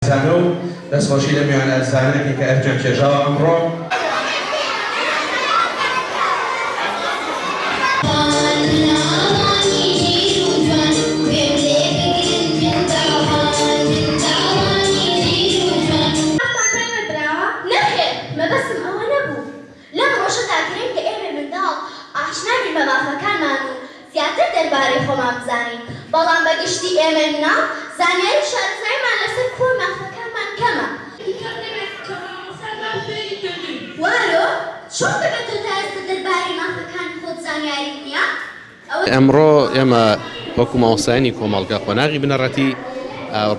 ئازیزانە و دەستخۆشی لە میوان ئازیزانێکی کە ئەرجەم چێژاوە ئەمڕۆ. زیاتر دەربارەی خۆمان بزانین، بەڵام بەگشتی ئێمە نا زانیاری شارەزاییمان لەسەر کۆی مافەکانمان کەمە. وارۆ چۆن دەبێت تۆ تا ئێستا دەربارەی مافەکانی خۆت زانیاری نییە؟ ئەمڕۆ ئێمە وەکو مامۆستایانی کۆمەڵگە قۆناغی بنەڕەتی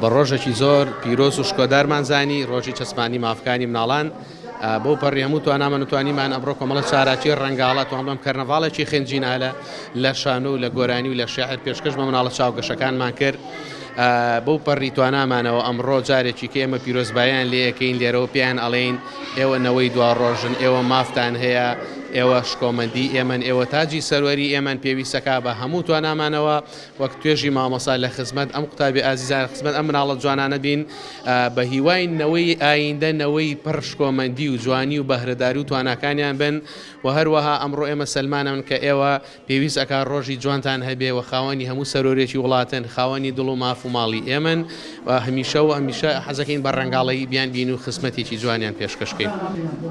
بە ڕۆژێکی زۆر پیرۆز و شکۆدارمان زانی، ڕۆژی چەسپانی مافەکانی مناڵان بۆ پەڕی هەموو توانامان و توانیمان ئەمڕۆ کۆمەڵە چاراکی ڕەنگاڵە توانڵم کەرنەڤاڵێکی خێنجینالە لە شانۆ و لە گۆرانی و لە شێعر پێشکەش بە مناڵە چاوگەشەکانمان کرد. بەو پەڕی توانامانەوە ئەمڕۆ جارێکی کە ئێمە پیرۆزبایان لێ یەکەین لێرەوە پێیان ئەڵێین ئێوە نەوەی دوا ڕۆژن، ئێوە مافتان هەیە، ئێوە شکۆمەندی ئێمن، ئێوە تاجی سەروەری ئێمن پێویستەکە بە هەموو توانامانەوە وەک توێژی مامۆسا لە خزمەت ئەم قوتابی ئازیزان خزمەت ئەم مناڵە جوانانە بین بە هیوای نەوەی ئایندە نەوەی پڕ شکۆمەندی و جوانی و بەهرەداری و تواناکانیان بن و هەروەها ئەمڕۆ ئێمە سەلمانەمن کە ئێوە پێویست ئەکا ڕۆژی جوانتان هەبێ و خاوەنی هەموو سەرۆرێکی وڵاتن، خاوەنی دڵ و ماف و ماڵی ئێمن و هەمیشە حەزەکەین بە ڕەنگاڵەیی بیان بین و خزمەتێکی جوانیان پێشکەشکەین.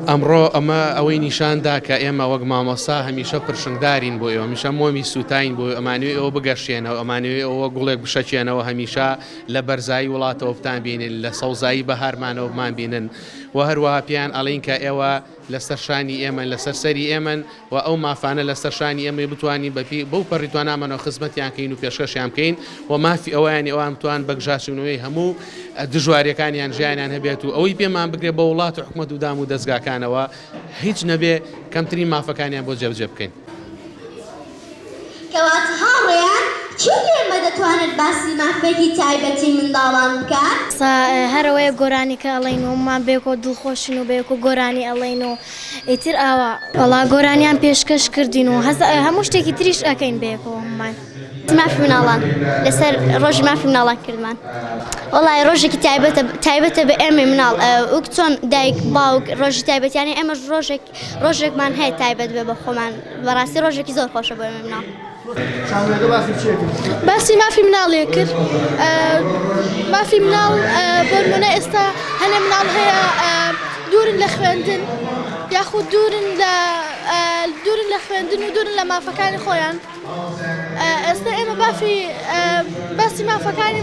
ئەمڕۆ ئەمە ئەوەی نیشاندا کە ئێمە وەک مامۆستا هەمیشە پرشنگدارین بۆ ئێوە، هەمیشە مۆمی سوتاین بۆ ئەمانوێ ئەوە بگەشتێنەوە، ئەمانوێ ئەوە گوڵێک بشەچێنەوە، هەمیشە لە بەرزایی وڵاتەوە بتان بینن، لە سەوزایی بەهارمانەوە بمان بینن و هەروەها پێیان ئەڵێن کە ئێوە لەسەر شانی ئێمە لەسەر سەری ئێمن و ئەو مافانە لەسەر شانی ئێمە بتوانین بەو پەڕی توانامانەوە خزمەتیان کەین و پێشکەشیان بکەین و مافی ئەویانی ئەوان بتوان بەگژاسوونەوەی هەموو دژواریەکانیان ژیانیان هەبێت و ئەوەی پێمان بگرێت بە وڵات و حکومەت و دام و دەستگاکانەوە هیچ نەبێ کەمترین مافەکانیان بۆ جێبجێ بکەین. کەواتە هاوڕێیان چۆن ئێمە دەتوانێت باسی مافێکی تایبەتی منداڵان بکات؟ هەرەوەی گۆرانیکە ئەڵێن و مان بێکۆ دڵخۆشین و بێک و گۆرانی ئەڵێن و ئیتر ئاوا وەڵا گۆرانیان پێشکەش کردین و هەموو شتێکی تریش ئەەکەین بێکەوە هەمان. مافی مناڵان لەسەر ڕۆژی مافی مناڵان کردمان. وەڵای ڕۆژێکی تایبەتە بە ئێمە مناڵ وەک چۆن دایک باوک ڕۆژی تایبەتیانی ئێمە ڕۆژێکمان هەیە تایبەت بێ بە خۆمان، بەڕاستی ڕۆژێکی زۆر خۆشە بۆ ئێمە مناڵ. باسی مافی مناڵێ کرد. مافی مناڵ بۆ نمونە ئێستا هەنێ مناڵ هەیە دوورن لە خوێندن یاخود دوورن لە خوێندن و دوورن لە مافەکانی خۆیان. ئێستا ئێمە باسی مافەکانی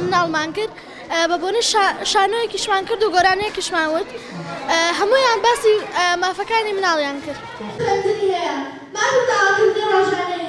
مناڵمان کرد بە بۆنە شانۆیەکیشمان کرد و گۆرانەیەکیشمان وت، هەموویان باسی مافەکانی مناڵیان کرد. مافی تاواکردنی ڕۆژانەیە